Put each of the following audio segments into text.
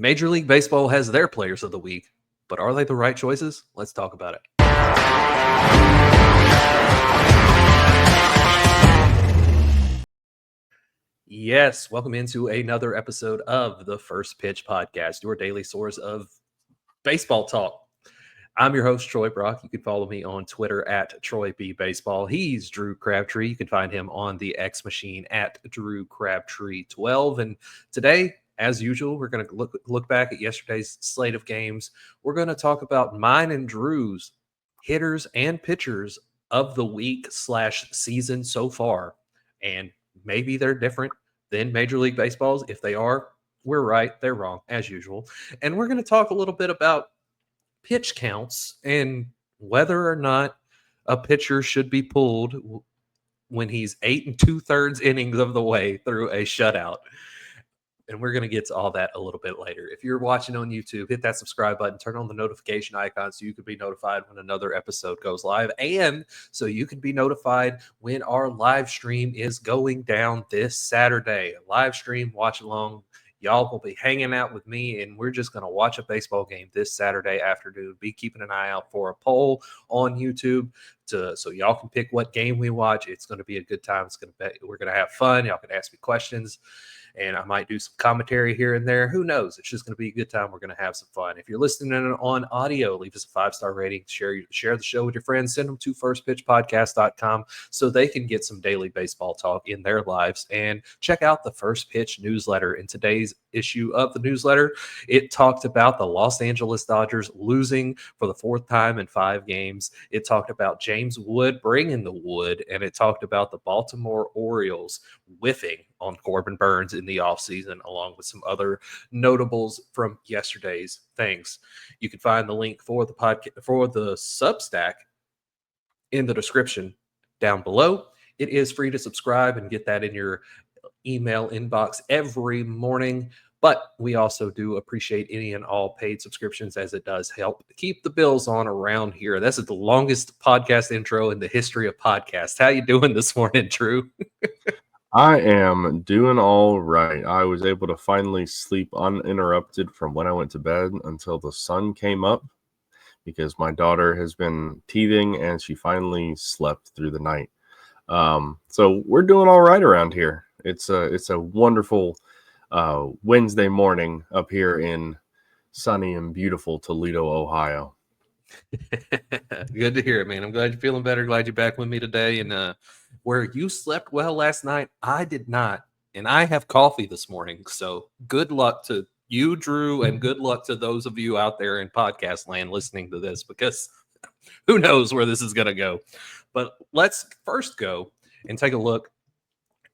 Major League Baseball has their players of the week, but are they the right choices? Let's talk about it. Yes, welcome into another episode of the First Pitch Podcast, your daily source of baseball talk. I'm your host, Troy Brock. You can follow me on Twitter at TroyBBaseball. He's Drew Crabtree. You can find him on the X machine at DrewCrabtree12. And today, as usual, we're going to look back at yesterday's slate of games. We're going to talk about mine and Drew's hitters and pitchers of the week/season so far. And maybe they're different than Major League Baseball's. If they are, we're right. They're wrong, as usual. And we're going to talk a little bit about pitch counts and whether or not a pitcher should be pulled when he's 8 2/3 innings of the way through a shutout. And we're going to get to all that a little bit later. If you're watching on YouTube, hit that subscribe button, turn on the notification icon so you can be notified when another episode goes live, and so you can be notified when our live stream is going down this Saturday. A live stream, watch along. Y'all will be hanging out with me, and we're just going to watch a baseball game this Saturday afternoon. Be keeping an eye out for a poll on YouTube so y'all can pick what game we watch. It's going to be a good time. We're going to have fun. Y'all can ask me questions, and I might do some commentary here and there. Who knows? It's just going to be a good time. We're going to have some fun. If you're listening on audio, leave us a 5-star rating. Share the show with your friends. Send them to firstpitchpodcast.com so they can get some daily baseball talk in their lives. And check out the First Pitch newsletter. In today's issue of the newsletter, it talked about the Los Angeles Dodgers losing for the 4th time in 5 games. It talked about James Wood bringing the wood, and it talked about the Baltimore Orioles whiffing on Corbin Burns in the offseason, along with some other notables from yesterday's things. You can find the link for the podcast for the Substack in the description down below. It is free to subscribe and get that in your email inbox every morning. But we also do appreciate any and all paid subscriptions, as it does help keep the bills on around here. This is the longest podcast intro in the history of podcasts. How you doing this morning, Drew? I am doing all right. I was able to finally sleep uninterrupted from when I went to bed until the sun came up, because my daughter has been teething and she finally slept through the night. So we're doing all right around here. It's a wonderful Wednesday morning up here in sunny and beautiful Toledo, Ohio. Good to hear it, man. I'm glad you're feeling better. Glad you're back with me today. And where you slept well last night, I did not. And I have coffee this morning. So good luck to you, Drew, and good luck to those of you out there in podcast land listening to this, because who knows where this is going to go. But let's first go and take a look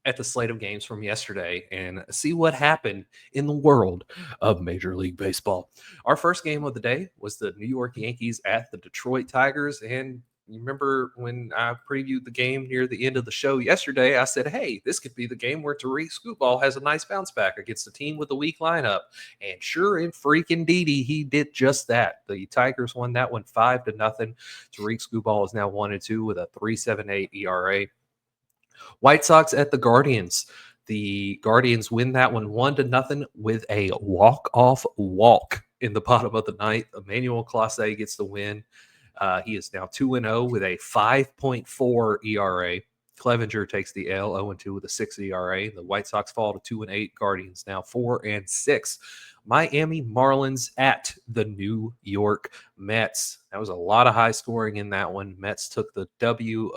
at the slate of games from yesterday and see what happened in the world of Major League Baseball. Our first game of the day was the New York Yankees at the Detroit Tigers. And you remember when I previewed the game near the end of the show yesterday, I said, hey, this could be the game where Tariq Skubal has a nice bounce back against a team with a weak lineup. And sure and freaking deedy, he did just that. The Tigers won that one 5-0. Tariq Skubal is now 1-2 with a 3.78 ERA. White Sox at the Guardians. The Guardians win that one 1-0 with a walk-off walk in the bottom of the ninth. Emmanuel Clase gets the win. He is now 2-0 with a 5.4 ERA. Clevenger takes the L, 0-2 with a 6 ERA. The White Sox fall to 2-8. Guardians now 4-6. Miami Marlins at the New York Mets. That was a lot of high scoring in that one. Mets took the W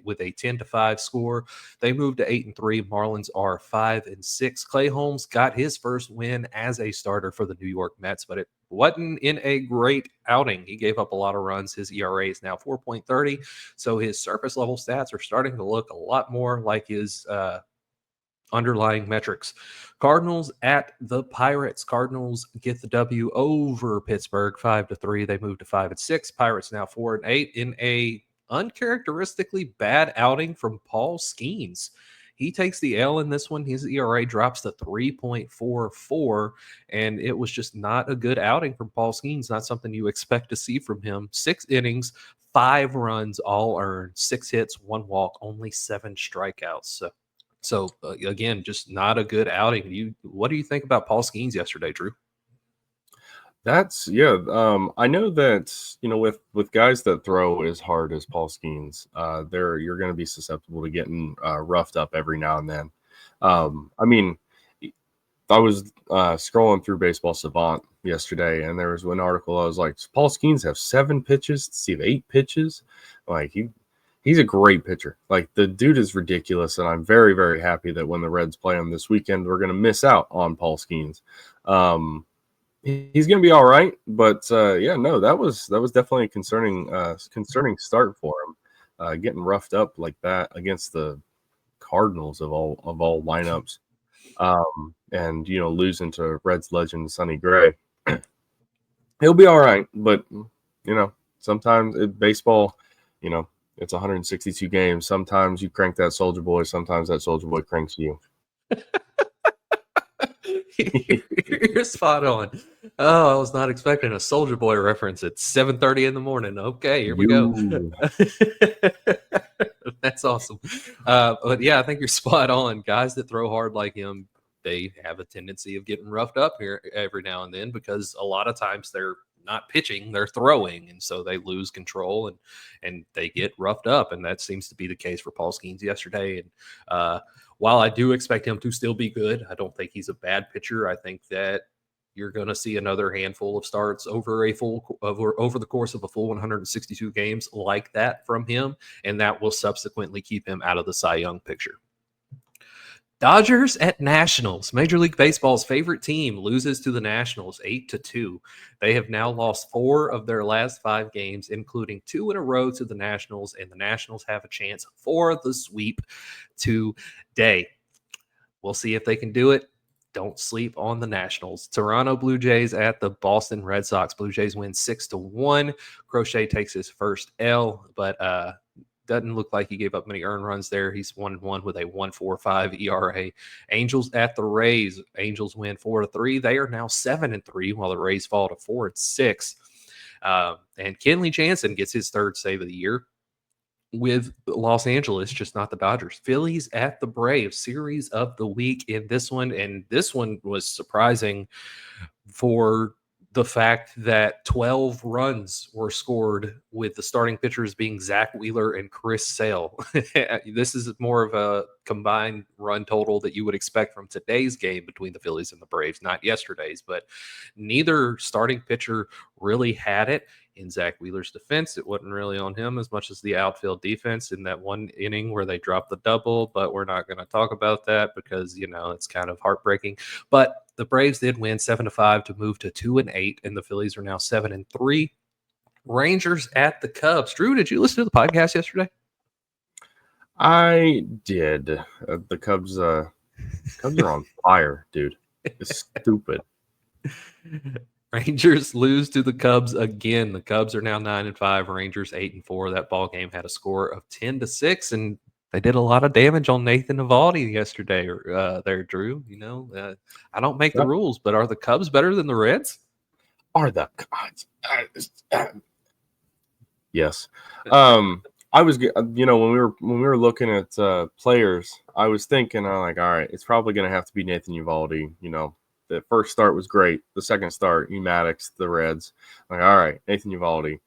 with a 10-5 score. They moved to 8-3. Marlins are 5-6. Clay Holmes got his first win as a starter for the New York Mets, but it wasn't in a great outing. He gave up a lot of runs. His ERA is now 4.30, so his surface level stats are starting to look a lot more like his underlying metrics. Cardinals at the Pirates. Cardinals get the W over Pittsburgh 5-3. They move to 5-6. Pirates now 4-8 in a uncharacteristically bad outing from Paul Skeens. He takes the L in this one. His ERA drops to 3.44, and it was just not a good outing from Paul Skeens. Not something you expect to see from him. 6 innings, 5 runs, all earned, 6 hits, 1 walk, only 7 strikeouts. So again, just not a good outing. What do you think about Paul Skeens yesterday, Drew? That's yeah. I know that with guys that throw as hard as Paul Skeens, you're going to be susceptible to getting roughed up every now and then. I mean, I was scrolling through Baseball Savant yesterday, and there was one article. I was like, "Does Paul Skeens have 7 pitches? Does he have 8 pitches?" Like he's a great pitcher. Like the dude is ridiculous, and I'm very very happy that when the Reds play him this weekend, we're going to miss out on Paul Skeens. He's going to be all right, but yeah, no, that was definitely a concerning start for him, getting roughed up like that against the Cardinals of all lineups, and losing to Reds legend Sonny Gray. He'll be all right, but sometimes baseball, it's 162 games. Sometimes you crank that Soldier Boy, sometimes that Soldier Boy cranks you. You're spot on. Oh, I was not expecting a Soldier Boy reference at 7:30 in the morning. Okay, here we go. You That's awesome. But yeah, I think you're spot on. Guys that throw hard like him, they have a tendency of getting roughed up here every now and then because a lot of times they're not pitching, they're throwing, and so they lose control and they get roughed up, and that seems to be the case for Paul Skeens yesterday. And while I do expect him to still be good, I don't think he's a bad pitcher. I think that you're going to see another handful of starts over the course of a full 162 games like that from him, and that will subsequently keep him out of the Cy Young picture. Dodgers at Nationals. Major League Baseball's favorite team loses to the Nationals 8-2. They have now lost 4 of their last 5 games, including 2 in a row to the Nationals, and the Nationals have a chance for the sweep today. We'll see if they can do it. Don't sleep on the Nationals. Toronto Blue Jays at the Boston Red Sox. Blue Jays win 6-1. Crochet takes his first L, but doesn't look like he gave up many earned runs there. He's 1-1 with a 1.45 ERA. Angels at the Rays. Angels win 4-3. They are now 7-3, while the Rays fall to 4-6. And Kenley Jansen gets his 3rd save of the year with Los Angeles, just not the Dodgers. Phillies at the Braves, series of the week in this one. And this one was surprising for the fact that 12 runs were scored with the starting pitchers being Zach Wheeler and Chris Sale. This is more of a combined run total that you would expect from today's game between the Phillies and the Braves, not yesterday's, but neither starting pitcher really had it. In Zach Wheeler's defense, it wasn't really on him as much as the outfield defense in that one inning where they dropped the double, but we're not going to talk about that because, it's kind of heartbreaking. But the Braves did win 7-5 to move to 2-8, and the Phillies are now 7-3. Rangers at the Cubs. Drew, did you listen to the podcast yesterday? I did. The Cubs are on fire, dude. It's stupid. Rangers lose to the Cubs again. The Cubs are now 9-5. Rangers 8-4. That ball game had a score of 10-6, and they did a lot of damage on Nathan Eovaldi yesterday. There, Drew. I don't make the rules, but are the Cubs better than the Reds? Are the yes. I was, when we were looking at players, I was thinking, I'm like, all right, it's probably going to have to be Nathan Eovaldi. The first start was great. The second start, Maddox, the Reds. I'm like, all right, Nathan Eovaldi.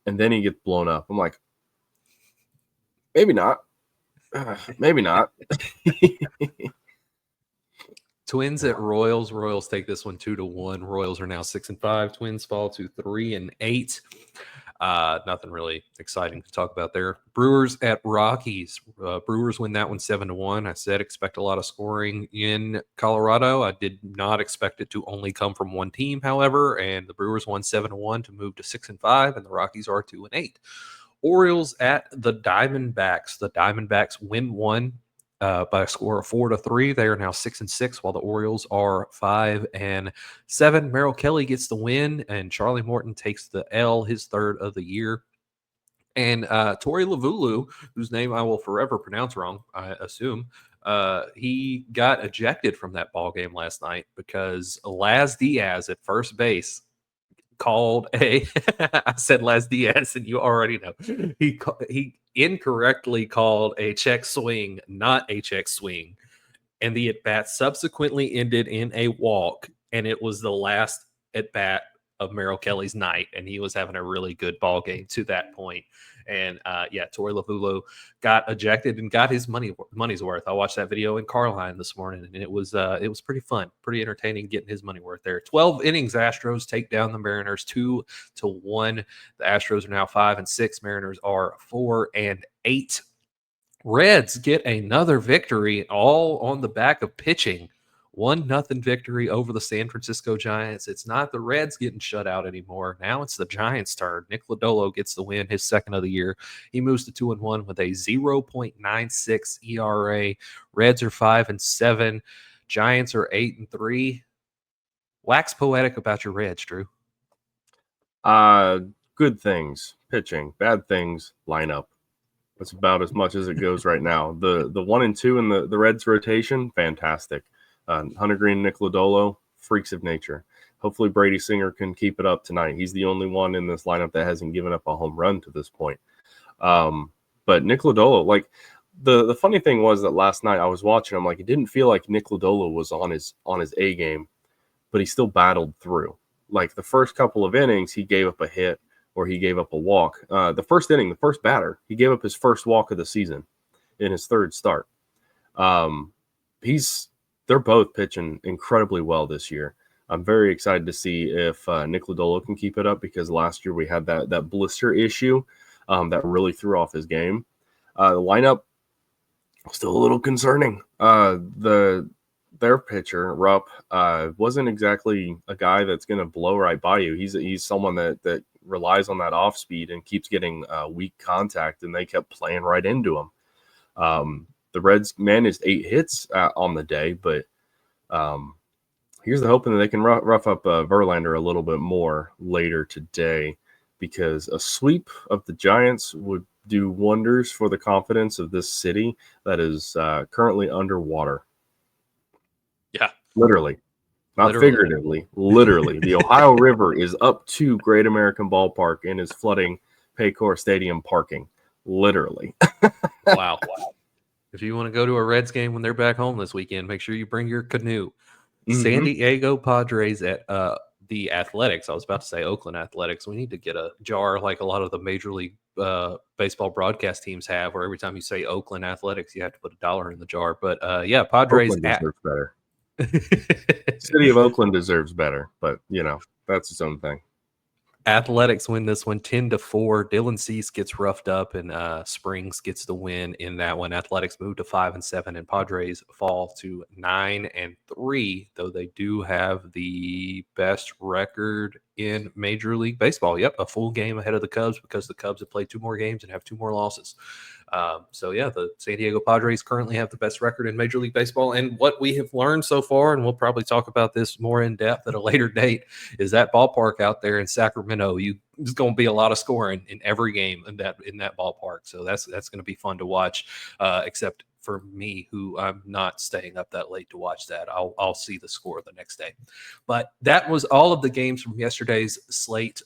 And then he gets blown up. I'm like, maybe not. Maybe not. Twins at Royals. Royals take this one 2-1. Royals are now 6-5. Twins fall to 3-8. Nothing really exciting to talk about there. Brewers at Rockies. Brewers win that one 7-1. I said expect a lot of scoring in Colorado. I did not expect it to only come from one team, however, and the Brewers won 7-1 to move to 6-5, and the Rockies are 2-8. Orioles at the Diamondbacks. The Diamondbacks win one by a score of 4-3. They are now 6-6, while the Orioles are 5-7. Merrill Kelly gets the win, and Charlie Morton takes the L, his 3rd of the year. And Torey Lovullo, whose name I will forever pronounce wrong, I assume, he got ejected from that ball game last night because Laz Diaz at first base called I said Laz Diaz, and you already know he incorrectly called a check swing, not a check swing, and the at bat subsequently ended in a walk, and it was the last at bat of Merrill Kelly's night, and he was having a really good ball game to that point. And Torey Lovullo got ejected and got his money's worth. I watched that video in Carline this morning, and it was pretty fun, pretty entertaining, getting his money worth there. 12 innings, Astros take down the Mariners 2-1. The Astros are now 5-6. Mariners are 4-8. Reds get another victory, all on the back of pitching. 1-0 victory over the San Francisco Giants. It's not the Reds getting shut out anymore. Now it's the Giants' turn. Nick Lodolo gets the win, his second of the year. He moves to 2-1 with a 0.96 ERA. Reds are 5-7. Giants are 8-3. Wax poetic about your Reds, Drew. Good things, pitching. Bad things, lineup. That's about as much as it goes right now. The 1 and 2 in the Reds rotation, fantastic. Hunter Greene, Nick Lodolo, freaks of nature. Hopefully Brady Singer can keep it up tonight. He's the only one in this lineup that hasn't given up a home run to this point. But Nick Lodolo, like the funny thing was that last night I was watching him, like it didn't feel like Nick Lodolo was on his A game, but he still battled through. Like the first couple of innings, he gave up a hit or he gave up a walk. The first inning, the first batter, he gave up his first walk of the season in his third start. They're both pitching incredibly well this year. I'm very excited to see if Nick Lodolo can keep it up, because last year we had that blister issue that really threw off his game. The lineup still a little concerning. Their pitcher, Rupp, wasn't exactly a guy that's going to blow right by you. He's someone that relies on that off speed and keeps getting weak contact, and they kept playing right into him. The Reds managed 8 hits on the day, but here's the hoping that they can rough up Verlander a little bit more later today, because a sweep of the Giants would do wonders for the confidence of this city that is currently underwater. Yeah. Literally. Not figuratively. Literally. The Ohio River is up to Great American Ballpark and is flooding Paycor Stadium parking. Literally. Wow. If you want to go to a Reds game when they're back home this weekend, make sure you bring your canoe. Mm-hmm. San Diego Padres at the Athletics. I was about to say Oakland Athletics. We need to get a jar like a lot of the Major League Baseball broadcast teams have, where every time you say Oakland Athletics, you have to put $1 in the jar. But Padres Oakland deserves better. City of Oakland deserves better, but that's its own thing. Athletics win this one 10-4. Dylan Cease gets roughed up, and Springs gets the win in that one. Athletics move to 5-7, and Padres fall to 9-3, though they do have the best record in Major League Baseball. Yep, a full game ahead of the Cubs, because the Cubs have played 2 more games and have 2 more losses. The San Diego Padres currently have the best record in Major League Baseball. And what we have learned so far, and we'll probably talk about this more in depth at a later date, is that ballpark out there in Sacramento, there's going to be a lot of scoring in every game in that ballpark. So that's going to be fun to watch, except for me, who I'm not staying up that late to watch that. I'll see the score the next day. But that was all of the games from yesterday's slate.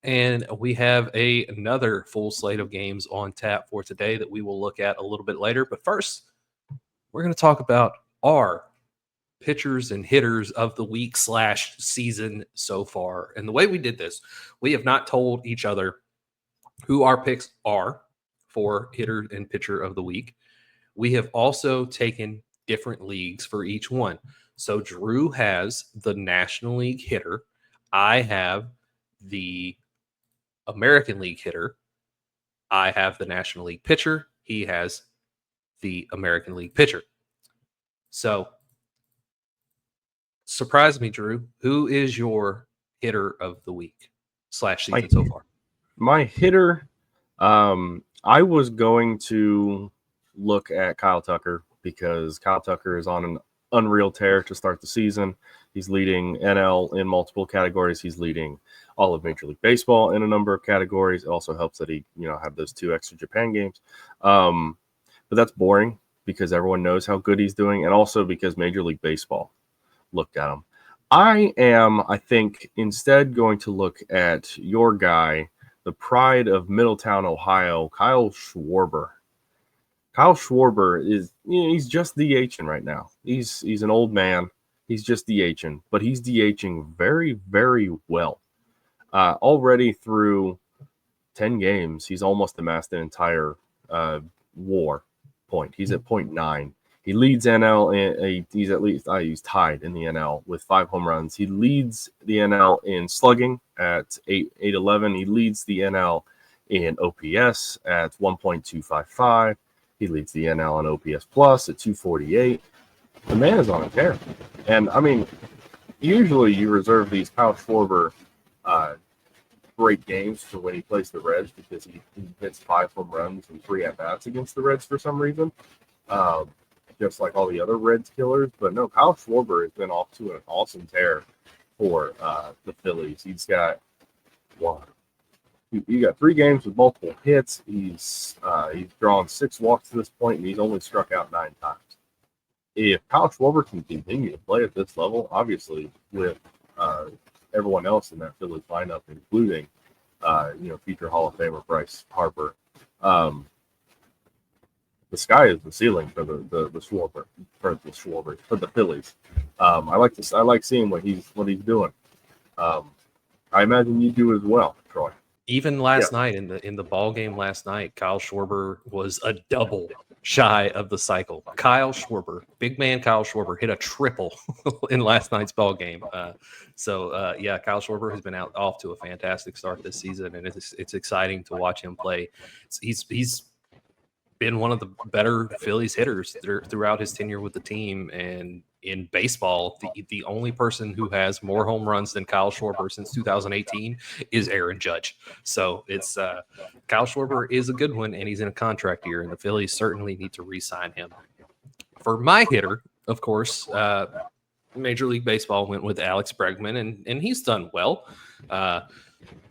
And we have another full slate of games on tap for today that we will look at a little bit later. But first, we're going to talk about our pitchers and hitters of the week / season so far. And the way we did this, we have not told each other who our picks are for hitter and pitcher of the week. We have also taken different leagues for each one. So Drew has the National League hitter. I have the American League hitter. I have the National League pitcher. He has the American League pitcher. So, surprise me, Drew. Who is your hitter of the week / season so far? My hitter, I was going to look at Kyle Tucker, because Kyle Tucker is on an unreal tear to start the season. He's leading NL in multiple categories. He's leading all of Major League Baseball in a number of categories. It also helps that he, had those 2 extra Japan games. But that's boring, because everyone knows how good he's doing, and also because Major League Baseball looked at him. I think, instead going to look at your guy, the pride of Middletown, Ohio, Kyle Schwarber. Kyle Schwarber he's just DHing right now. He's an old man. He's just DHing, but he's DHing very, very well. Already through 10 games, he's almost amassed an entire WAR point. He's at 0.9. He leads NL, he's at least, he's tied in the NL with 5 home runs. He leads the NL in slugging at 811. He leads the NL in OPS at 1.255. He leads the NL in OPS plus at 248. The man is on a tear. And, I mean, usually you reserve these Kyle Schwarber great games for when he plays the Reds because he hits 5 home runs and 3 at-bats against the Reds for some reason, just like all the other Reds killers. But no, Kyle Schwarber has been off to an awesome tear for the Phillies. He's got you got 3 games with multiple hits. He's drawn 6 walks to this point, and he's only struck out 9 times. If Kyle Schwarber can continue to play at this level, obviously with everyone else in that Phillies lineup, including future Hall of Famer Bryce Harper, the sky is the ceiling for the Schwarber for the Phillies. I like seeing what he's doing. I imagine you do as well, Troy. Even last night in the ball game last night, Kyle Schwarber was a double shy of the cycle. Kyle Schwarber, big man Kyle Schwarber, hit a triple in last night's ball game. Kyle Schwarber has been off to a fantastic start this season, and it's exciting to watch him play. He's been one of the better Phillies hitters throughout his tenure with the team. And in baseball, the only person who has more home runs than Kyle Schwarber since 2018 is Aaron Judge. So it's Kyle Schwarber is a good one, and he's in a contract year, and the Phillies certainly need to re-sign him. For my hitter, of course, Major League Baseball went with Alex Bregman, and he's done well.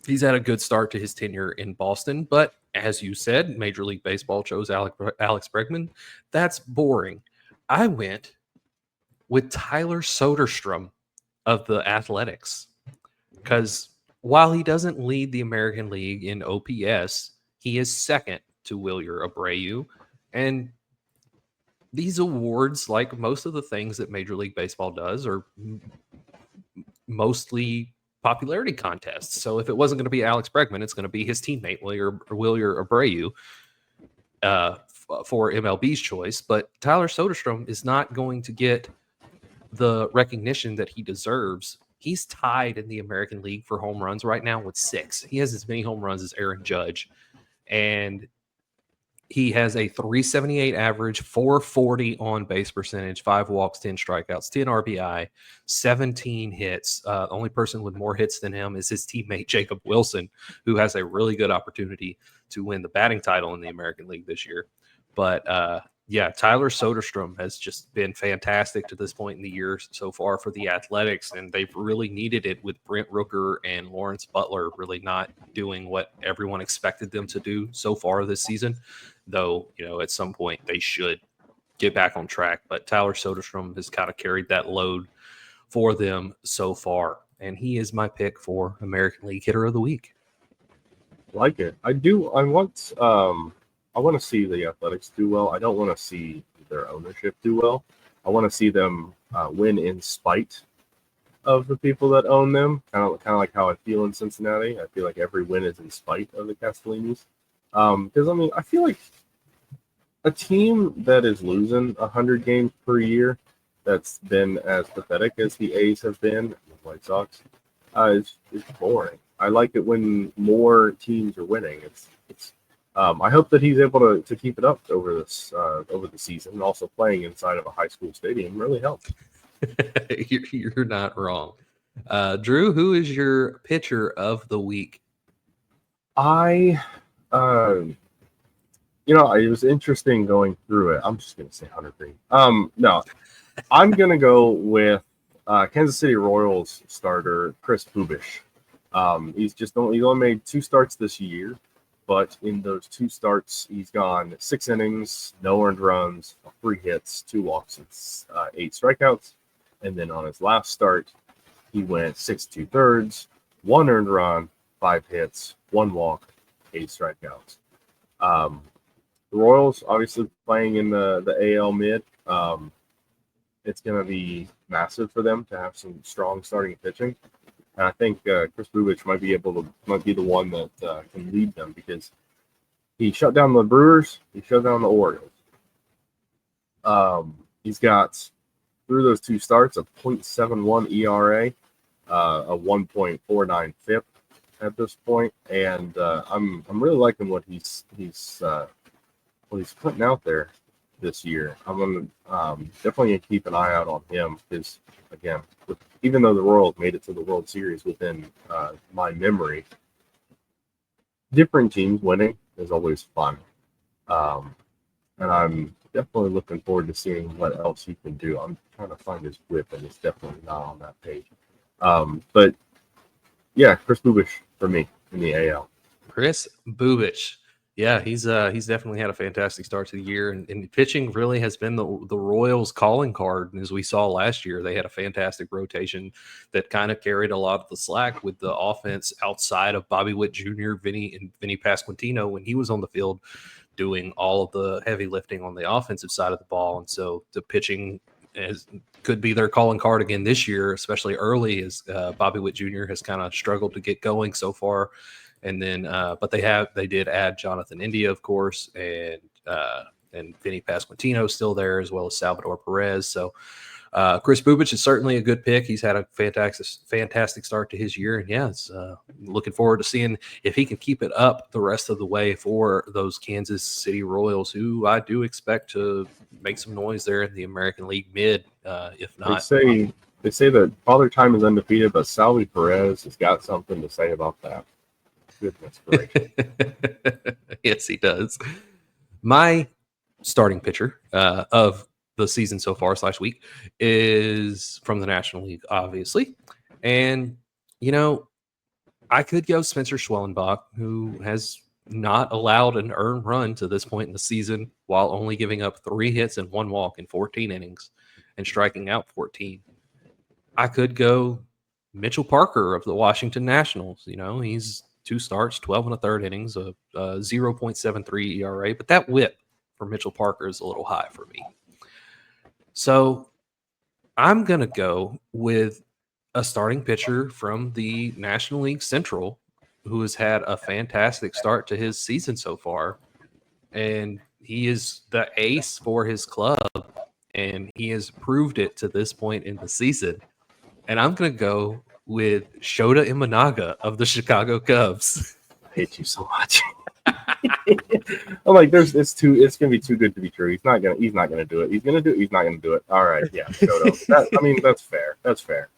He's had a good start to his tenure in Boston, but as you said, Major League Baseball chose Alex Bregman. That's boring. I went with Tyler Soderstrom of the Athletics, because while he doesn't lead the American League in OPS, he is second to Wilyer Abreu. And these awards, like most of the things that Major League Baseball does, are mostly popularity contests. So if it wasn't going to be Alex Bregman, it's going to be his teammate Wilyer Abreu for MLB's choice. But Tyler Soderstrom is not going to get the recognition that he deserves. He's tied in the American League for home runs right now with 6. He has as many home runs as Aaron Judge, and he has a 378 average, 440 on base percentage, 5 walks, 10 strikeouts, 10 RBI, 17 hits. The only person with more hits than him is his teammate Jacob Wilson, who has a really good opportunity to win the batting title in the American League this year. But Tyler Soderstrom has just been fantastic to this point in the year so far for the Athletics, and they've really needed it with Brent Rooker and Lawrence Butler really not doing what everyone expected them to do so far this season, though, at some point they should get back on track. But Tyler Soderstrom has kind of carried that load for them so far, and he is my pick for American League Hitter of the Week. Like it. I do. I want to see the Athletics do well. I don't want to see their ownership do well. I want to see them win in spite of the people that own them. Kind of like how I feel in Cincinnati. I feel like every win is in spite of the Castellinis. Because I feel like a team that is losing 100 games per year, that's been as pathetic as the A's have been, the White Sox, is boring. I like it when more teams are winning. I hope that he's able to keep it up over the season, and also playing inside of a high school stadium really helps. You're not wrong. Drew, who is your pitcher of the week? It was interesting going through it. I'm just going to say Hunter Greene. No, I'm going to go with Kansas City Royals starter Chris Bubish. He's only made 2 starts this year, but in those 2 starts, he's gone 6 innings, no earned runs, 3 hits, 2 walks, and 8 strikeouts. And then on his last start, he went 6 2/3, 1 earned run, 5 hits, 1 walk, 8 strikeouts. The Royals obviously playing in the AL mid. It's going to be massive for them to have some strong starting pitching. And I think Chris Bubich might be the one that can lead them because he shut down the Brewers, he shut down the Orioles. He's got through those 2 starts a .71 ERA, a 1.49 FIP at this point, and I'm really liking what he's putting out there this year. I'm definitely gonna keep an eye out on him because again, even though the Royals made it to the World Series within my memory, different teams winning is always fun, and I'm definitely looking forward to seeing what else he can do. I'm trying to find his whip, and it's definitely not on that page. But yeah, Chris Bubich for me in the AL. Chris Bubich. Yeah, he's definitely had a fantastic start to the year, and pitching really has been the Royals' calling card. And as we saw last year, they had a fantastic rotation that kind of carried a lot of the slack with the offense outside of Bobby Witt Jr., Vinny Pasquantino when he was on the field doing all of the heavy lifting on the offensive side of the ball. And so the pitching could be their calling card again this year, especially early, as Bobby Witt Jr. has kind of struggled to get going so far. And then, but they did add Jonathan India, of course, and Vinny Pasquantino still there, as well as Salvador Perez. So Chris Bubich is certainly a good pick. He's had a fantastic start to his year, and yeah, it's looking forward to seeing if he can keep it up the rest of the way for those Kansas City Royals, who I do expect to make some noise there in the American League mid, if not. They say that Father Time is undefeated, but Salvi Perez has got something to say about that. Goodness gracious. Yes, he does. My starting pitcher of the season so far / week is from the National League, obviously. And, I could go Spencer Schwellenbach, who has not allowed an earned run to this point in the season while only giving up 3 hits and 1 walk in 14 innings and striking out 14. I could go Mitchell Parker of the Washington Nationals. He's 2 starts, 12 1/3 innings, a 0.73 ERA, but that whip for Mitchell Parker is a little high for me. So I'm going to go with a starting pitcher from the National League Central who has had a fantastic start to his season so far. And he is the ace for his club, and he has proved it to this point in the season. And I'm going to go with Shota Imanaga of the Chicago Cubs. I hate you so much. I'm like, it's gonna be too good to be true. He's not gonna do it. He's gonna do it. He's not gonna do it. All right, yeah, Shota. That's fair. That's fair.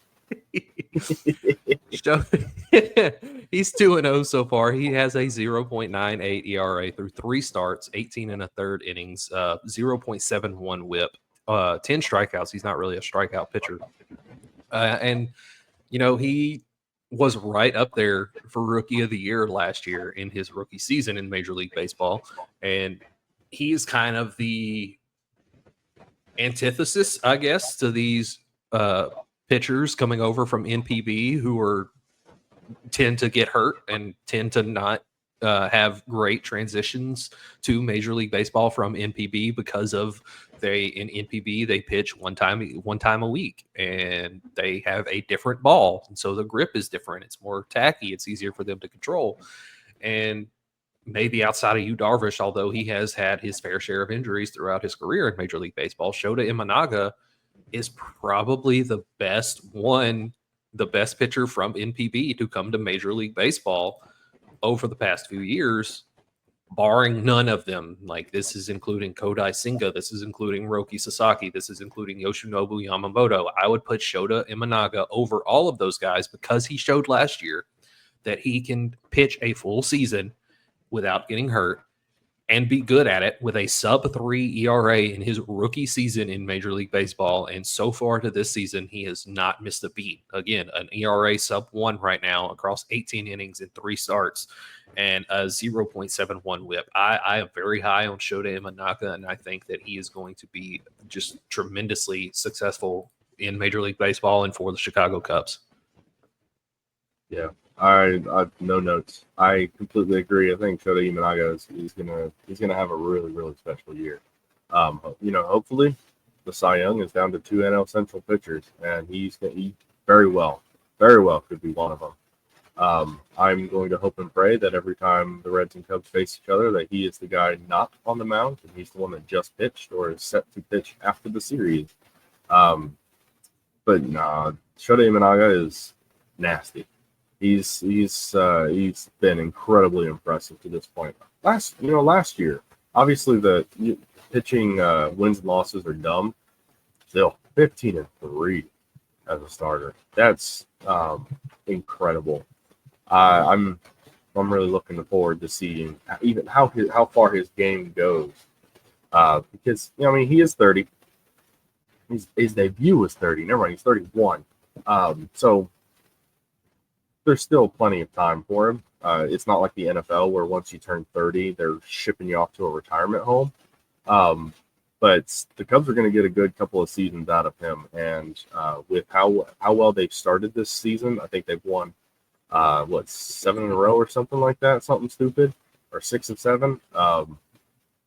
He's 2-0 so far. He has a 0.98 ERA through 3 starts, 18 1/3 innings, 0.71 whip, 10 strikeouts. He's not really a strikeout pitcher. And, he was right up there for Rookie of the Year last year in his rookie season in Major League Baseball. And he is kind of the antithesis, I guess, to these pitchers coming over from NPB who tend to get hurt and tend to not have great transitions to Major League Baseball from NPB because of in NPB they pitch one time a week and they have a different ball, and so the grip is different. It's more tacky. It's easier for them to control. And maybe outside of Yu Darvish, although he has had his fair share of injuries throughout his career in Major League Baseball, Shota Imanaga is probably the best pitcher from NPB to come to Major League Baseball over the past few years, barring none of them. Like, this is including Kodai Senga, this is including Roki Sasaki, this is including Yoshinobu Yamamoto. I would put Shota Imanaga over all of those guys because he showed last year that he can pitch a full season without getting hurt and be good at it with a sub-3 ERA in his rookie season in Major League Baseball. And so far to this season, he has not missed a beat. Again, an ERA sub-1 right now across 18 innings and 3 starts and a 0.71 whip. I am very high on Shota Imanaga, and I think that he is going to be just tremendously successful in Major League Baseball and for the Chicago Cubs. Yeah. I no notes. I completely agree. I think Shota Imanaga is gonna have a really, really special year. Hopefully the Cy Young is down to 2 NL Central pitchers, and he's gonna eat very well. very well could be one of them. I'm going to hope and pray that every time the Reds and Cubs face each other, that he is the guy not on the mound, and he's the one that just pitched or is set to pitch after the series. But nah, Shota Imanaga is nasty. He's been incredibly impressive to this point. Last year, obviously the pitching wins and losses are dumb. Still, 15-3 as a starter. That's incredible. I'm really looking forward to seeing even how far his game goes. Because he is 30. His debut was 30. Never mind, he's 31. So there's still plenty of time for him. It's not like the NFL where once you turn 30, they're shipping you off to a retirement home. But the Cubs are going to get a good couple of seasons out of him. And with how well they've started this season, I think they've won, 7 in a row or something like that, something stupid, or 6 of 7. Shota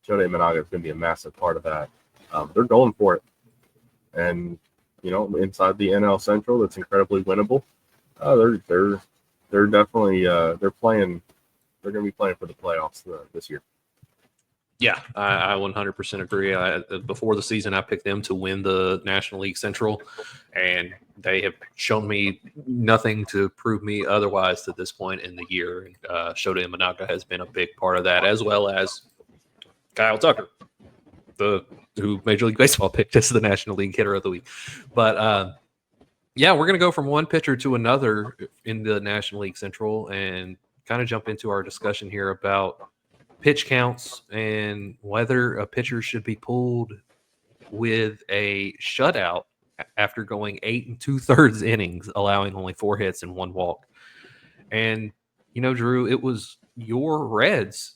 Imanaga is going to be a massive part of that. They're going for it. And, inside the NL Central, that's incredibly winnable. They're definitely they're going to be playing for the playoffs this year. Yeah, I 100% agree. Before the season, I picked them to win the National League Central, and they have shown me nothing to prove me otherwise to this point in the year. And Shota Imanaga has been a big part of that, as well as Kyle Tucker, who Major League Baseball picked as the National League Hitter of the Week. But yeah, we're going to go from one pitcher to another in the National League Central and kind of jump into our discussion here about pitch counts and whether a pitcher should be pulled with a shutout after going 8 2/3 innings, allowing only 4 hits and 1 walk. And, Drew, it was your Reds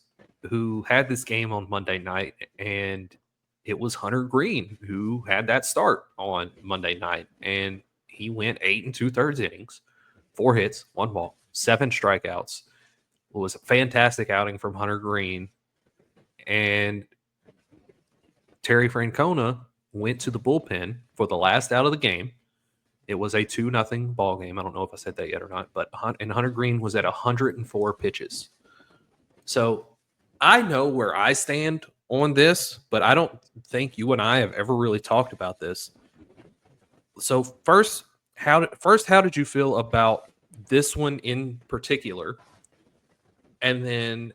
who had this game on Monday night, and it was Hunter Greene who had that start on Monday night. And he went 8 2/3 innings, 4 hits, 1 walk, 7 strikeouts. It was a fantastic outing from Hunter Greene. And Terry Francona went to the bullpen for the last out of the game. It was a 2-0 ball game. I don't know if I said that yet or not, but Hunter Greene was at 104 pitches. So I know where I stand on this, but I don't think you and I have ever really talked about this. So first, how did you feel about this one in particular? And then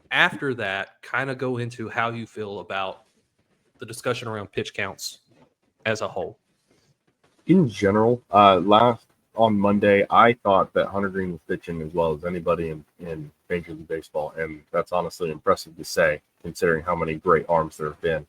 after that, kind of go into how you feel about the discussion around pitch counts as a whole. In general, last on Monday, I thought that Hunter Greene was pitching as well as anybody in Major League Baseball, and that's honestly impressive to say, considering how many great arms there have been.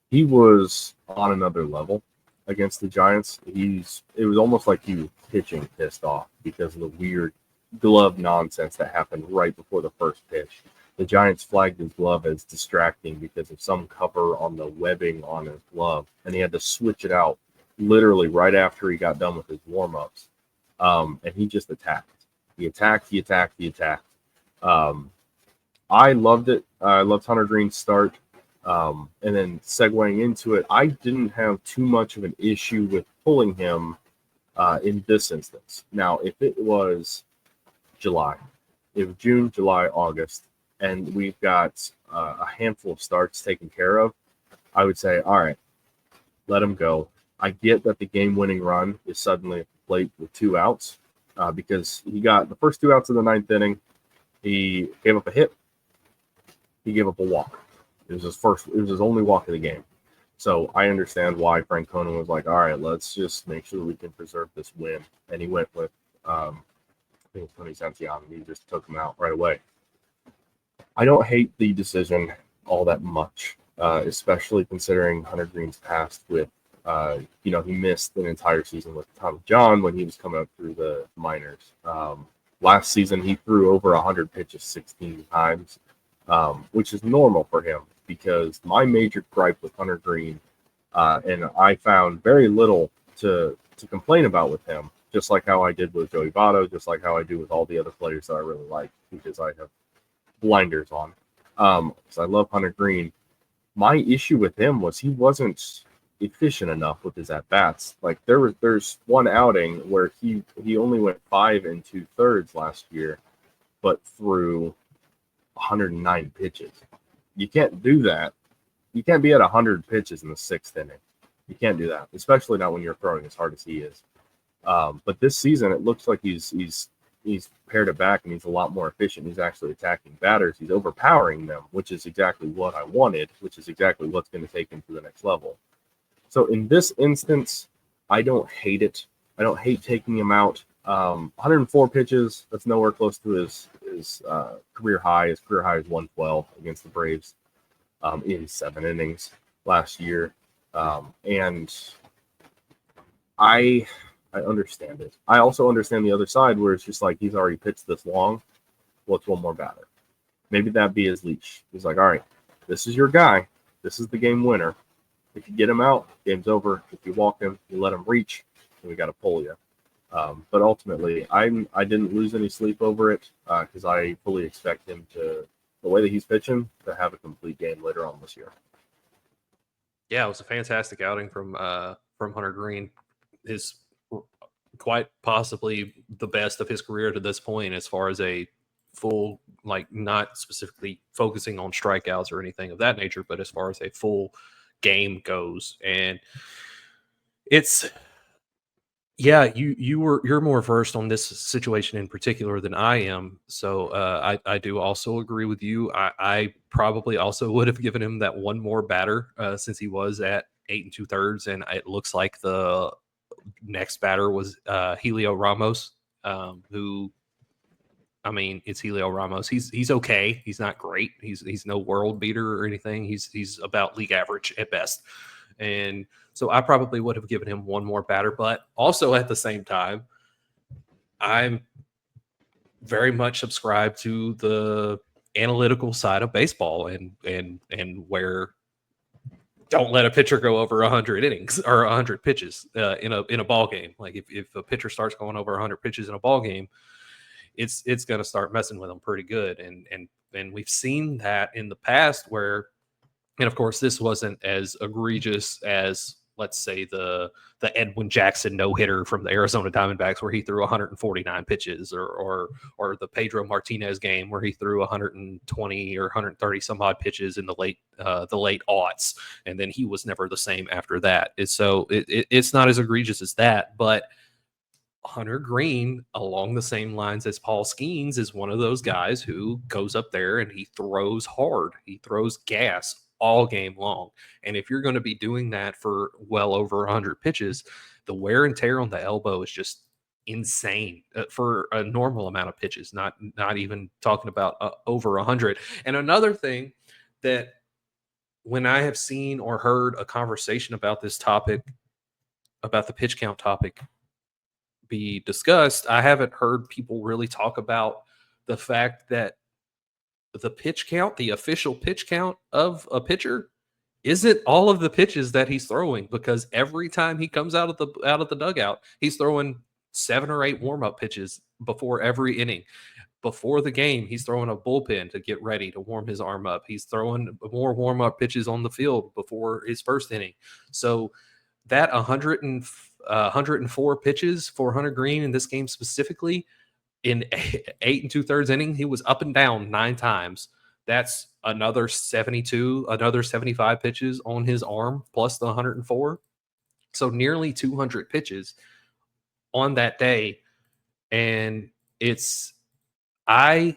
He was on another level against the Giants. It was almost like he was pitching pissed off because of the weird glove nonsense that happened right before the first pitch. The Giants flagged his glove as distracting because of some cover on the webbing on his glove, and he had to switch it out literally right after he got done with his warm-ups. And he just attacked. He attacked. I loved it. I loved Hunter Greene's start. And then segueing into it, I didn't have too much of an issue with pulling him in this instance. Now, if it was July, if June, July, August, and we've got a handful of starts taken care of, I would say, all right, let him go. I get that the game-winning run is suddenly at the plate with 2 outs because he got the first 2 outs of the 9th inning. He gave up a hit. He gave up a walk. It was his only walk of the game. So I understand why Francona was like, all right, let's just make sure we can preserve this win. And he went with, I think it was Tony Santiago, and he just took him out right away. I don't hate the decision all that much, especially considering Hunter Greene's past with, he missed an entire season with Tommy John when he was coming up through the minors. Last season, he threw over 100 pitches 16 times, which is normal for him because my major gripe with Hunter Greene, and I found very little to complain about with him, just like how I did with Joey Votto, just like how I do with all the other players that I really like because I have blinders on. Because I love Hunter Greene. My issue with him was he wasn't efficient enough with his at bats. Like there's one outing where he only went 5 2/3 last year, but threw 109 pitches. You can't do that. You can't be at 100 pitches in the 6th inning. You can't do that, especially not when you're throwing as hard as he is. But this season, it looks like he's pared it back and he's a lot more efficient. He's actually attacking batters. He's overpowering them, which is exactly what I wanted, which is exactly what's going to take him to the next level. So in this instance, I don't hate it. I don't hate taking him out. 104 pitches, that's nowhere close to his career high. His career high is 112 against the Braves in 7 innings last year. And I understand it. I also understand the other side where it's just like he's already pitched this long. What's one more batter? Maybe that'd be his leash. He's like, all right, this is your guy. This is the game winner. If you get him out, game's over. If you walk him, you let him reach, and we got to pull you. But ultimately, I didn't lose any sleep over it because I fully expect him to, the way that he's pitching, to have a complete game later on this year. Yeah, it was a fantastic outing from Hunter Greene. His quite possibly the best of his career to this point, as far as a full, like, not specifically focusing on strikeouts or anything of that nature, but as far as a full game goes. And it's, yeah, you're more versed on this situation in particular than I am. So I do also agree with you. I probably also would have given him that one more batter since he was at 8 2/3, and it looks like the next batter was Helio Ramos, who, I mean, it's Helio Ramos. He's okay. He's not great. He's no world beater or anything. He's about league average at best. And so I probably would have given him one more batter, but also at the same time, I'm very much subscribed to the analytical side of baseball and where don't let a pitcher go over 100 innings or 100 pitches in a ball game. Like if a pitcher starts going over 100 pitches in a ball game, it's going to start messing with them pretty good. And we've seen that in the past where, and of course, this wasn't as egregious as, let's say, the Edwin Jackson no-hitter from the Arizona Diamondbacks where he threw 149 pitches, or the Pedro Martinez game where he threw 120 or 130 some odd pitches in the late aughts, and then he was never the same after that. It's not as egregious as that, but Hunter Greene, along the same lines as Paul Skeens, is one of those guys who goes up there and he throws hard. He throws gas all game long. And if you're going to be doing that for well over 100 pitches, the wear and tear on the elbow is just insane for a normal amount of pitches, not even talking about over 100. And another thing that, when I have seen or heard a conversation about this topic, about the pitch count topic, be discussed, I haven't heard people really talk about the fact that the pitch count, the official pitch count of a pitcher, isn't all of the pitches that he's throwing, because every time he comes out of the dugout, he's throwing 7 or 8 warm-up pitches before every inning. Before the game, he's throwing a bullpen to get ready to warm his arm up. He's throwing more warm-up pitches on the field before his first inning. So that 104 pitches for Hunter Greene in this game specifically, in 8 2/3 inning, he was up and down 9 times. That's another 72, another 75 pitches on his arm, plus the 104. So nearly 200 pitches on that day. And as a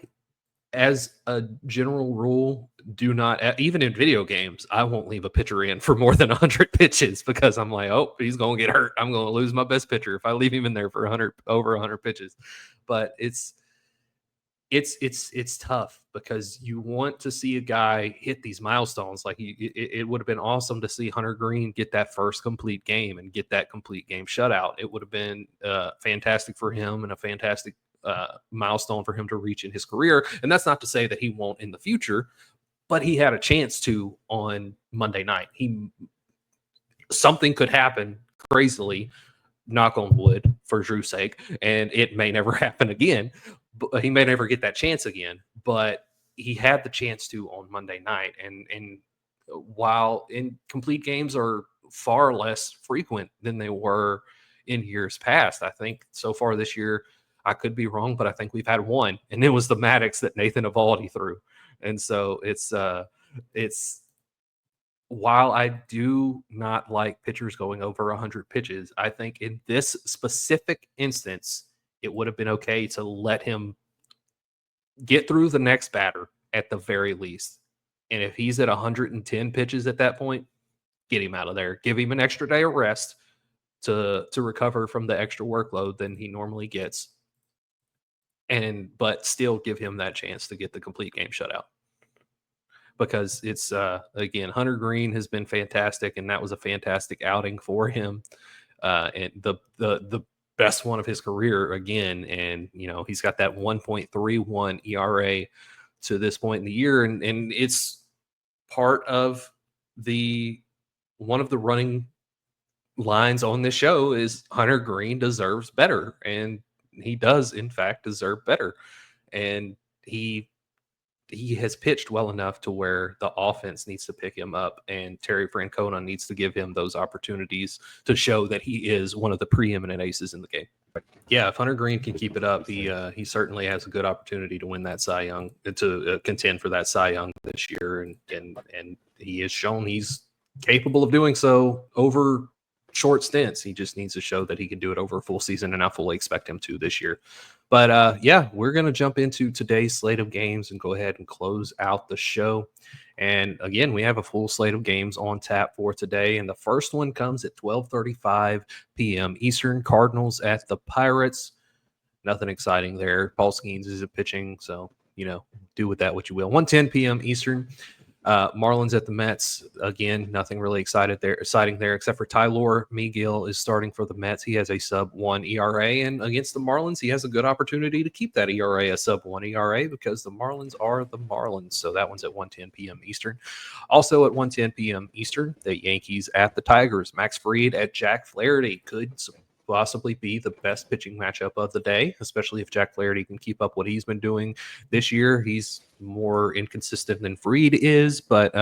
general rule, do not, even in video games, I won't leave a pitcher in for more than 100 pitches, because I'm like, oh, he's going to get hurt. I'm going to lose my best pitcher if I leave him in there for over 100 pitches. But it's tough, because you want to see a guy hit these milestones. Like it would have been awesome to see Hunter Greene get that first complete game and get that complete game shutout. It would have been fantastic for him and a fantastic milestone for him to reach in his career. And that's not to say that he won't in the future, but he had a chance to on Monday night. Something could happen crazily, knock on wood for Drew's sake, and it may never happen again. But he may never get that chance again, but he had the chance to on Monday night. And while incomplete games are far less frequent than they were in years past. I think so far this year, I could be wrong, but I think we've had one, and it was the Maddox that Nathan Eovaldi threw. And so it's while I do not like pitchers going over 100 pitches, I think in this specific instance, it would have been okay to let him get through the next batter at the very least. And if he's at 110 pitches at that point, get him out of there. Give him an extra day of rest to recover from the extra workload than he normally gets. But still give him that chance to get the complete game shutout. Because it's again, Hunter Greene has been fantastic, and that was a fantastic outing for him. And the best one of his career again. And he's got that 1.31 ERA to this point in the year, and it's part of one of the running lines on this show is Hunter Greene deserves better, and he does in fact deserve better. And he has pitched well enough to where the offense needs to pick him up, and Terry Francona needs to give him those opportunities to show that he is one of the preeminent aces in the game. Yeah, if Hunter Greene can keep it up, he certainly has a good opportunity to win that Cy Young, to contend for that Cy Young this year, and he has shown he's capable of doing so over short stints. He just needs to show that he can do it over a full season, and I fully expect him to this year. But we're going to jump into today's slate of games and go ahead and close out the show. And again, we have a full slate of games on tap for today. And the first one comes at 12:35 p.m. Eastern. Cardinals at the Pirates. Nothing exciting there. Paul Skeens is pitching, so, do with that what you will. 1:10 p.m. Eastern. Marlins at the Mets. Again, nothing really exciting there, except for Tylor Megill is starting for the Mets. He has a sub-1 ERA, and against the Marlins, he has a good opportunity to keep that ERA a sub-1 ERA because the Marlins are the Marlins. So that one's at 1:10 p.m. Eastern. Also at 1:10 p.m. Eastern, the Yankees at the Tigers. Max Fried at Jack Flaherty could possibly be the best pitching matchup of the day, especially if Jack Flaherty can keep up what he's been doing this year. He's more inconsistent than Fried is, but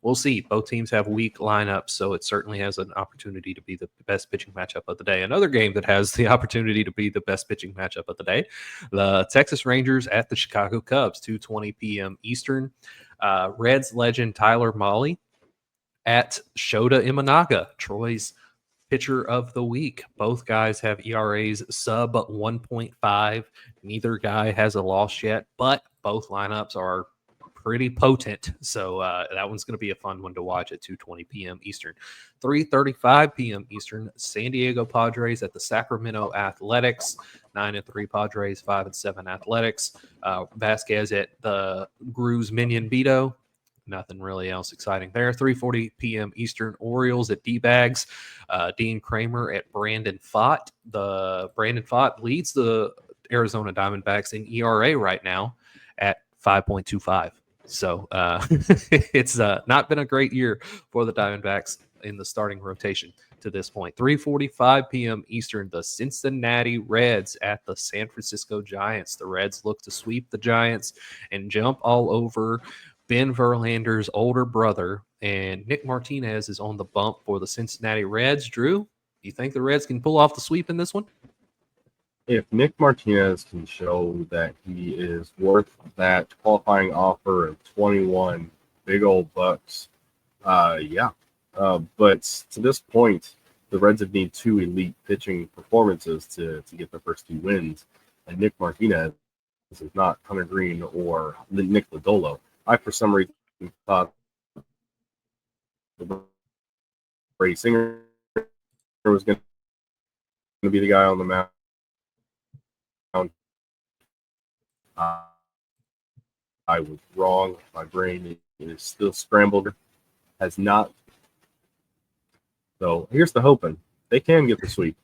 we'll see. Both teams have weak lineups, so it certainly has an opportunity to be the best pitching matchup of the day. Another game that has the opportunity to be the best pitching matchup of the day, the Texas Rangers at the Chicago Cubs, 2:20 p.m. Eastern. Reds legend Tyler Mahle at Shota Imanaga, Troy's pitcher of the week. Both guys have ERAs sub 1.5. Neither guy has a loss yet, but both lineups are pretty potent. So that one's going to be a fun one to watch at 2:20 p.m. Eastern. 3:35 p.m. Eastern, San Diego Padres at the Sacramento Athletics. 9-3 Padres, 5-7 Athletics. Vasquez at the Grooves Minion Vito. Nothing really else exciting there. 3:40 p.m. Eastern, Orioles at D-Bags. Dean Kramer at Brandon Pfaadt. Brandon Pfaadt leads the Arizona Diamondbacks in ERA right now at 5.25. So it's not been a great year for the Diamondbacks in the starting rotation to this point. 3:45 p.m. Eastern, the Cincinnati Reds at the San Francisco Giants. The Reds look to sweep the Giants and jump all over Ben Verlander's older brother, and Nick Martinez is on the bump for the Cincinnati Reds. Drew, do you think the Reds can pull off the sweep in this one? If Nick Martinez can show that he is worth that qualifying offer of 21 big old bucks, yeah. But to this point, the Reds have need two elite pitching performances to get the first two wins, and Nick Martinez is not Hunter Greene or Nick Lodolo. I, for some reason, thought Brady Singer was going to be the guy on the mound. I was wrong. My brain is still scrambled. Has not. So here's the hoping. They can get the sweep,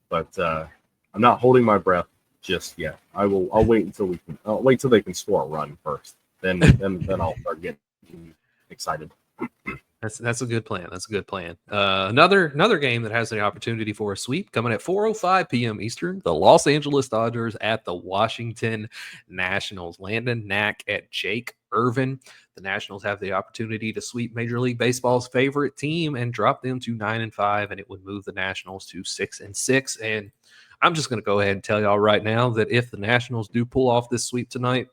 but I'm not holding my breath just yet. I'll wait until I'll wait till they can score a run first. Then I'll start getting excited. That's a good plan. That's a good plan. Another game that has the opportunity for a sweep coming at 4:05 p.m. Eastern. The Los Angeles Dodgers at the Washington Nationals. Landon Knack at Jake Irvin. The Nationals have the opportunity to sweep Major League Baseball's favorite team and drop them to 9-5, and it would move the Nationals to 6-6. And I'm just going to go ahead and tell y'all right now that if the Nationals do pull off this sweep tonight,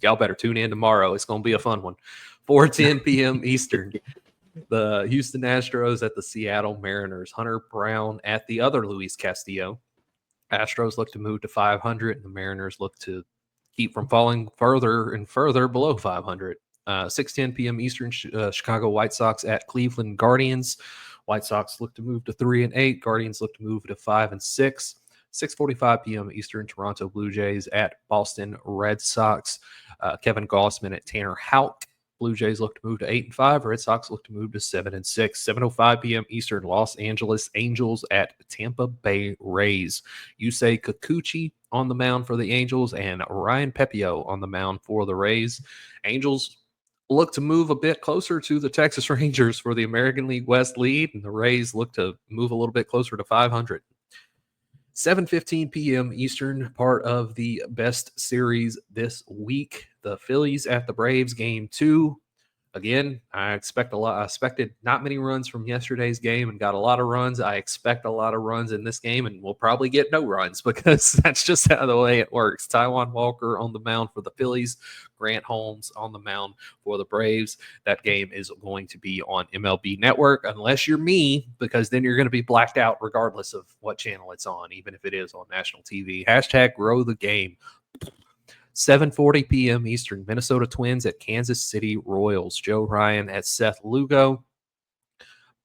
y'all better tune in tomorrow. It's going to be a fun one. 4:10 p.m. Eastern. The Houston Astros at the Seattle Mariners. Hunter Brown at the other Luis Castillo. Astros look to move to 500, and the Mariners look to keep from falling further and further below 500. 6:10 p.m. Eastern, Chicago White Sox at Cleveland Guardians. White Sox look to move to 3-8. Guardians look to move to 5-6. 6:45 p.m. Eastern, Toronto Blue Jays at Boston Red Sox. Kevin Gausman at Tanner Houck. Blue Jays look to move to 8-5. Red Sox look to move to 7-6. 7:05 p.m. Eastern, Los Angeles Angels at Tampa Bay Rays. Yusei Kikuchi on the mound for the Angels and Ryan Pepio on the mound for the Rays. Angels look to move a bit closer to the Texas Rangers for the American League West lead, and the Rays look to move a little bit closer to 500. 7:15 p.m. Eastern, part of the best series this week. The Phillies at the Braves, game 2. Again, I expected not many runs from yesterday's game and got a lot of runs. I expect a lot of runs in this game, and we'll probably get no runs because that's just how the way it works. Taijuan Walker on the mound for the Phillies, Grant Holmes on the mound for the Braves. That game is going to be on MLB Network, unless you're me, because then you're going to be blacked out regardless of what channel it's on, even if it is on national TV. Hashtag grow the game. 7:40 p.m. Eastern, Minnesota Twins at Kansas City Royals. Joe Ryan at Seth Lugo.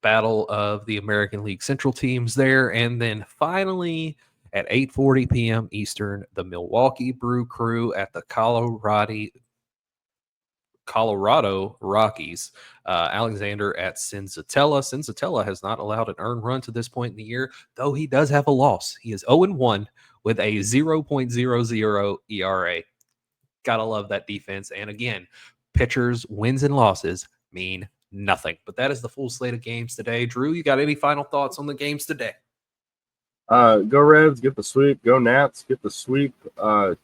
Battle of the American League Central teams there. And then finally at 8:40 p.m. Eastern, the Milwaukee Brew Crew at the Colorado Rockies. Alexander at Senzatella. Senzatella has not allowed an earned run to this point in the year, though he does have a loss. He is 0-1 with a 0.00 ERA. Gotta love that defense. And again, pitchers' wins and losses mean nothing. But that is the full slate of games today. Drew, you got any final thoughts on the games today? Go Reds, get the sweep. Go Nats, get the sweep.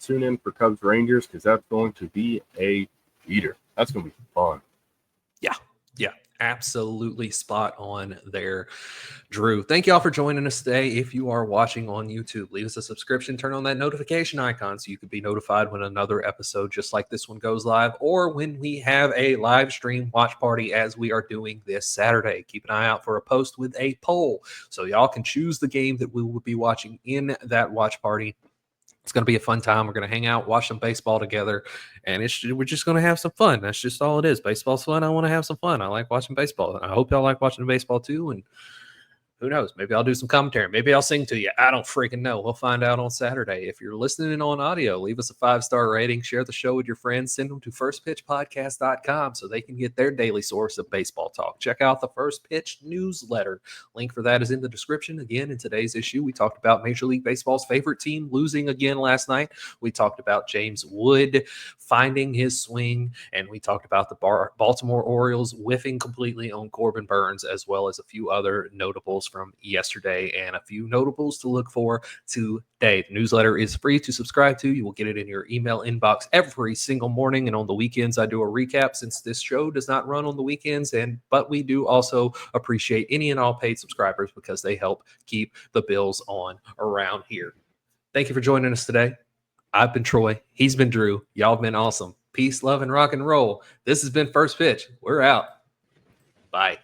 Tune in for Cubs Rangers because that's going to be a beater. That's going to be fun. Yeah, absolutely spot on there, Drew. Thank y'all for joining us today. If you are watching on YouTube, leave us a subscription, turn on that notification icon so you can be notified when another episode just like this one goes live, or when we have a live stream watch party as we are doing this Saturday. Keep an eye out for a post with a poll so y'all can choose the game that we will be watching in that watch party. It's going to be a fun time. We're going to hang out, watch some baseball together, and we're just going to have some fun. That's just all it is. Baseball's fun. I want to have some fun. I like watching baseball. I hope y'all like watching baseball too, and who knows? Maybe I'll do some commentary. Maybe I'll sing to you. I don't freaking know. We'll find out on Saturday. If you're listening on audio, leave us a 5-star rating. Share the show with your friends. Send them to firstpitchpodcast.com so they can get their daily source of baseball talk. Check out the First Pitch newsletter. Link for that is in the description. Again, in today's issue, we talked about Major League Baseball's favorite team losing again last night. We talked about James Wood finding his swing, and we talked about the Baltimore Orioles whiffing completely on Corbin Burns, as well as a few other notables from yesterday and a few notables to look for today. The newsletter is free to subscribe to. You will get it in your email inbox every single morning, and on the weekends I do a recap since this show does not run on the weekends, but we do also appreciate any and all paid subscribers because they help keep the bills on around here. Thank you for joining us today. I've been Troy. He's been Drew. Y'all have been awesome. Peace, love, and rock and roll. This has been First Pitch. We're out. Bye.